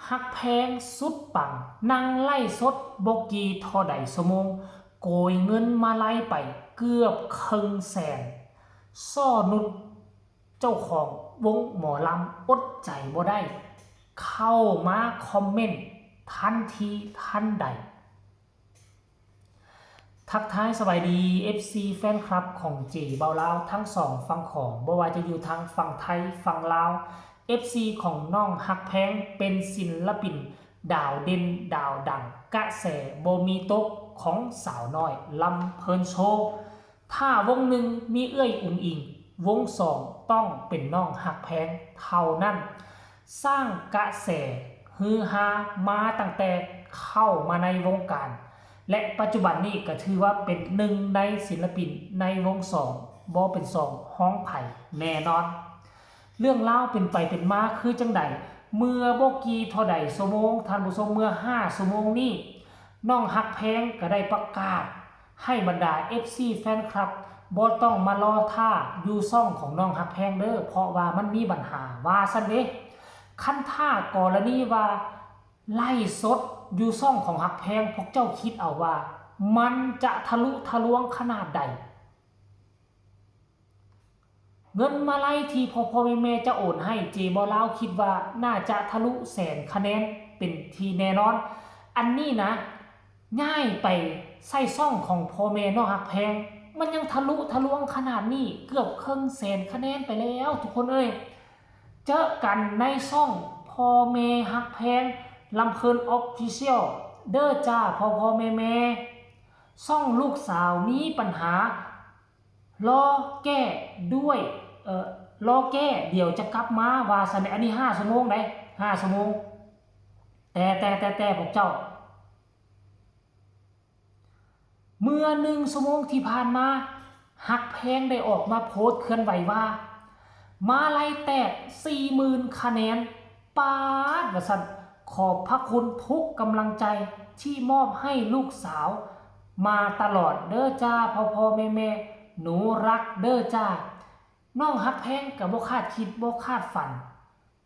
ฮักแพงสุดปังนั่งไล่สดบกีทอใดสมงโกยเงินมาไล่ไปเกือบครึ่งแสนซ่อนุดเจ้าของวงหมอลำอดใจบ่ได้เข้ามาคอมเมนต์ทันทีทันใดทักทายสบายดี FC แฟนคลับของเจเบาลาวทั้งสองฝั่งของบ่ว่าจะอยู่ทางฝั่งไทยฝั่งลาว FC ของน้องฮักแพงเป็นศิลปินดาวเด่นดาวดังกระแสโบมีตกของสาวน้อยลำเพลินโชว์ถ้าวงหนึ่งมีเอื้อยอุ่งอิงวงสองต้องเป็นน้องฮักแพงเท่านั้นสร้างกระแสฮือฮามาตั้งแต่เข้ามาในวงการและปัจจุบันนี้ก็ถือว่าเป็นหนึ่งในศิลปินในวงสองบ่เป็นสองห้องไผ่แน่นอนเรื่องเล่าเป็นไปเป็นมาคือจังใดเมื่อโบกีเท่าใดชั่วโมงท่านผู้ชมเมื่อ5ชั่วโมงนี้น้องฮักแพงก็ได้ประกาศให้บรรดา FC แฟนคลับบ่ต้องมารอท่าอยู่ซ่องของน้องฮักแพงเด้อเพราะว่ามันมีปัญหาว่าซั่นเด้คันท่ากรณีว่าไล่สดอยู่ซ่องของฮักแพงพวกเจ้าคิดเอาว่ามันจะทะลุทะลวงขนาดใดเงินมาไล่ที่พ่อแม่จะโอนให้เจบอลาวคิดว่าน่าจะทะลุแสนคะแนนเป็นทีแน่นอนอันนี้นะง่ายไปใส่ซ่องของพ่อแม่น้องฮักแพงมันยังทะลุทะลวงขนาดนี้เกือบครึ่งแสนคะแนนไปแล้วทุกคนเอ้ยเจอกันในซ่องพ่อแม่ฮักแพงลำเพลินออฟฟิเชียลเด้อจ้าพ่อแม่ซ่องลูกสาวมีปัญหารอแก้ด้วยรอแก้เดี๋ยวจะกลับมาว่าสันอันนี้5ชั่วโมงได้5ชั่วโมงแต่พวกเจ้าเมื่อ1ชั่วโมงที่ผ่านมาฮักแพงได้ออกมาโพสต์เคลื่อนไหวว่ามาไล่แตก 40,000 คะแนนปาดว่าสันขอบพระคุณทุกกำลังใจที่มอบให้ลูกสาวมาตลอดเด้อจ้าพ่อแม่หนูรักเด้อจ้าน้องฮักแพงกับบ่คาดคิดบ่คาดฝัน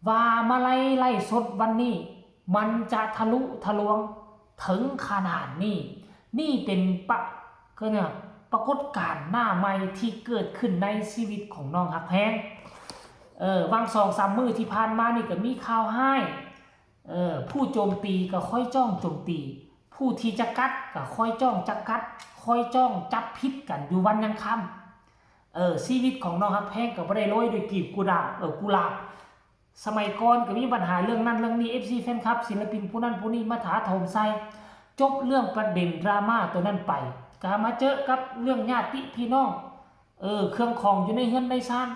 ว่ามาไล่สดวันนี้มันจะทะลุทะลวงถึงขนาดนี้นี่เป็นปรากฏการณ์หน้าใหม่ที่เกิดขึ้นในชีวิตของน้องฮักแพงวาง2-3 มื้อที่ผ่านมานี่ก็มีข่าวให้ผู้โจมตีก็ค่อยจ้องโจมตีผู้ที่จะกัดก็ค่อยจ้องจะกัดค่อยจ้องจับพิษกันอยู่วันยังค่ำชีวิตของน้องฮักแพงก็บ่ได้โรยด้วยกลีบกุหลาบสมัยก่อนก็มีปัญหาเรื่องนั้นเรื่องนี้ FC แฟนคลับศิลปินผู้นั้นผู้นี้มาถาโถมใส่จบเรื่องประเด็นดราม่าตัวนั้นไปก็มาเจอกับเรื่องญาติพี่น้องเครื่องของอยู่ในเฮือนในซ่าน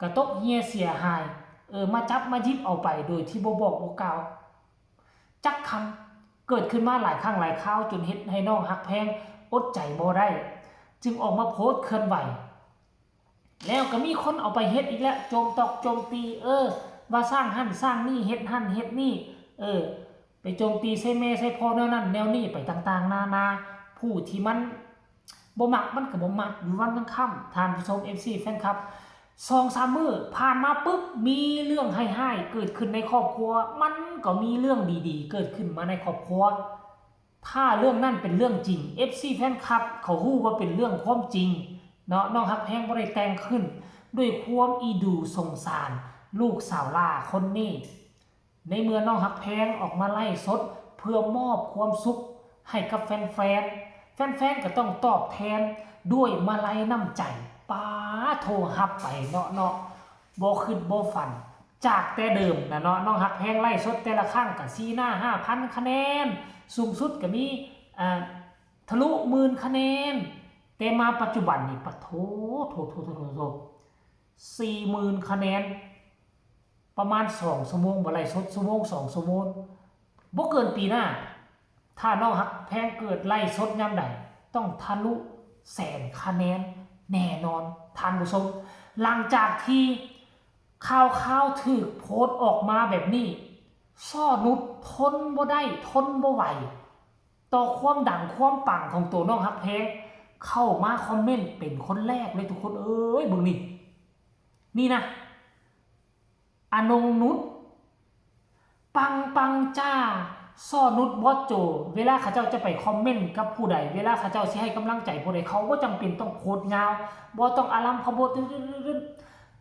กระตกเฮียเสียหายมาจับมายิบเอาไปโดยที่บ่บอกบ่กล่าวจักคำเกิดขึ้นมาหลายครั้งหลายคราวจนเฮ็ดให้น้องฮักแพงอดใจบ่ได้จึงออกมาโพสต์เคลื่อนไหวแล้วก็มีคนเอาไปเฮ็ดอีกแล้วโจมตีว่าสร้างหั่นสร้างนี่เฮ็ดหั่นเฮ็ดนี่ไปโจมตีใส่แม่ใส่พ่อแนวนั้นแนวนี้ไปต่างๆนานาผู้ที่มันบ่มักมันก็บ่มักอยู่วันทั้งค่ำท่านผู้ชม FC แฟนคลับ2-3 มื้อผ่านมาปุ๊บมีเรื่องให้เกิดขึ้นในครอบครัวมันก็มีเรื่องดีๆเกิดขึ้นมาในครอบครัวถ้าเรื่องนั้นเป็นเรื่องจริง FC แฟนคลับเขาฮู้ว่าเป็นเรื่องความจริงเนาะน้องฮักแพงบ่ได้แต่งขึ้นด้วยความอีดูสงสารลูกสาวล่าคนนี้ในเมื่อน้องฮักแพงออกมาไล่สดเพื่อมอบความสุขให้กับแฟนก็ต้องตอบแทนด้วยมาลัยน้ำใจป้าโทรฮับไปเนาะบ่ขึ้นบ่ฝันจากแต่เดิมนะเนาะน้องฮักแพงไล่สดแต่ละครั้งก็4หน้า 5,000 คะแนนสูงสุดก็มีทะลุ10,000 คะแนนแต่มาปัจจุบันนี่ปะโถ40,000 คะแนนประมาณ2ชั่วโมงบ่ไล่สดชั่วโมง2ชั่วโมงบ่เกินปีหน้าถ้าน้องฮักแพงเกิดไล่สดยามใดต้องทะลุแสนคะแนนแน่นอนท่านผู้ชมหลังจากที่ข่าวถูกโพสต์ออกมาแบบนี้ซ่อนุชทนบ่ได้ทนบ่ไหวต่อความดังความปังของตัวน้องฮักแพงเข้ามาคอมเมนต์เป็นคนแรกเลยทุกคนเอ้ยเบิ่งนี่นะอนงนุช ปังปังจ้าซ่อนุชบอสโจเวลาเขาเจ้าจะไปคอมเมนต์กับผู้ใดเวลาเขาเจ้าสิให้กำลังใจผู้ใดเขาบ่จำเป็นต้องโพสต์ยาวบ่ต้องอารัมเขาบ่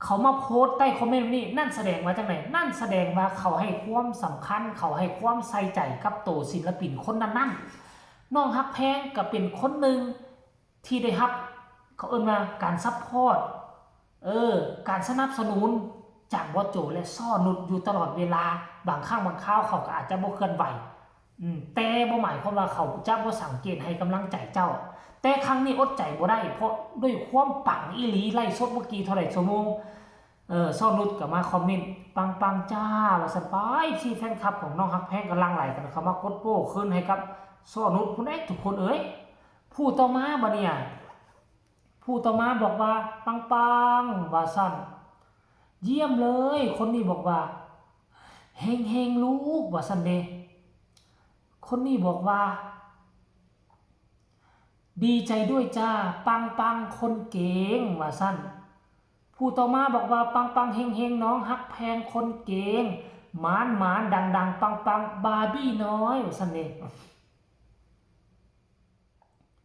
เขามาโพสต์ใต้คอมเมนต์นี่นั่นแสดงว่าจังไดนั่นแสดงว่าเขาให้ความสำคัญเขาให้ความใส่ใจกับตัวศิลปินคนนั้นๆน้องฮักแพงก็เป็นคนหนึ่งที่ได้รับเขาเอิ้นว่าการซัพพอร์ตการสนับสนุนจากบอสโจและซ่อนุชอยู่ตลอดเวลาบางครั้งบางคราวเขาก็อาจจะบ่เคลื่อนไหวแต่บ่หมายความว่าเขาจะบ่สังเกตให้กำลังใจเจ้าแต่ครั้งนี้อดใจบ่ได้เพราะด้วยความปังอีหลีไล่สดเมื่อกี้เท่าไหร่ชั่วโมงซ่อนุชก็มาคอมเมนต์ปังปังจ้าว่าซั่นไปที่แฟนคลับของน้องฮักแพงกำลังไหลกันเข้ามากดโป้ขึ้นให้กับซ่อนุชพุ่นเอ้ทุกคนเอ้ยผู้ต่อมาบ่เนี่ยผู้ต่อมาบอกว่าปังปังว่าซั่นเยี่ยมเลยคนนี้บอกว่าเฮงเฮงลูกว่าซั่นเด้คนนี้บอกว่าดีใจด้วยจ้าปังปังคนเก่งว่าซั่นผู้ต่อมาบอกว่าปังปังเฮงเฮงน้องฮักแพงคนเก่งหมานหมานดังดังปังปังบาร์บี้น้อยว่าซั่นเด้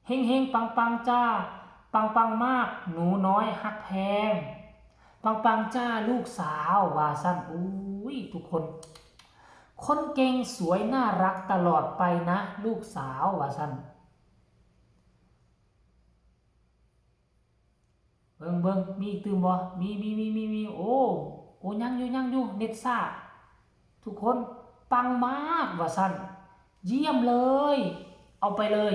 เฮงเฮงปังปังจ้าปังปังมากหนูน้อยฮักแพงปังปังจ้าลูกสาวว่าซั่นอุ้ยทุกคนคนเก่งสวยน่ารักตลอดไปนะลูกสาวว่าซั่นเบิ่งมีอีกตื่มบ่มีโอ้ยังอยู่เน็ตซ่าทุกคนปังมากว่าซั่นเยี่ยมเลยเอาไปเลย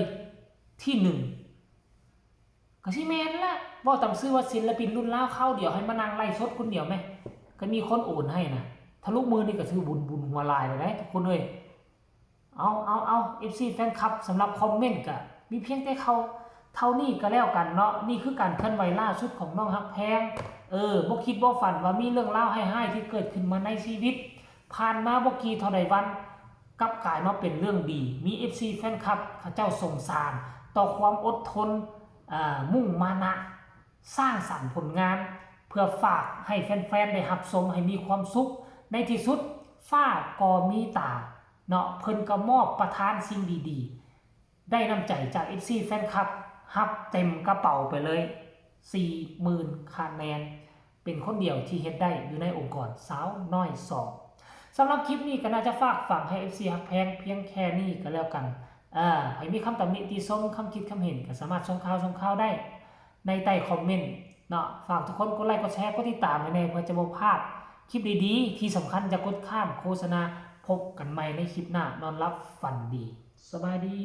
ที่1ก็สิแม่นละเว้าตามชื่อว่าศิลปินรุ่นราวคราวเดียวให้มานั่งไล่สดคนเดียวแม่ก็มีคนโอนให้นะทะลุมือนี่ก็ถือบุญหัวลายเลยนะทุกคนเอ้ยเอา FC แฟนคลับสำหรับคอมเมนต์ก็มีเพียงแต่เขาเท่านี้ก็แล้วกันเนาะนี่คือการเคลื่อนไหวล่าสุดของน้องฮักแพงบ่คิดบ่ฝันว่ามีเรื่องราวให้ที่เกิดขึ้นมาในชีวิตผ่านมาบ่กี่เท่าใดวันกลับกลายมาเป็นเรื่องดีมี FC แฟนคลับเขาเจ้าสงสารต่อความอดทนมุ่งมานะสร้างสรรค์ผลงานเพื่อฝากให้แฟนๆได้รับชมให้มีความสุขในที่สุดฟ้าก็มีตาเนาะเพิ่นก็มอบประทานสิ่งดีๆได้น้ำใจจาก FC แฟนคลับรับเต็มกระเป๋าไปเลย 40,000 คะแนนเป็นคนเดียวที่เฮ็ดได้อยู่ในองค์กรสาวน้อย2สำหรับคลิปนี้ก็น่าจะฝากฝังให้ FC ฮักแพงเพียงแค่นี้ก็แล้วกันใครมีคำตำหนิติชมคำคิดคำเห็นก็สามารถส่งข่าวได้ในใต้คอมเมนต์เนาะฝากทุกคนกดไลค์กดแชร์กดติดตามไว้ในเพื่อจะบ่พลาดคลิปดีๆที่สำคัญจะกดข้ามโฆษณาพบกันใหม่ในคลิปหน้านอนรับฝันดีสบายดี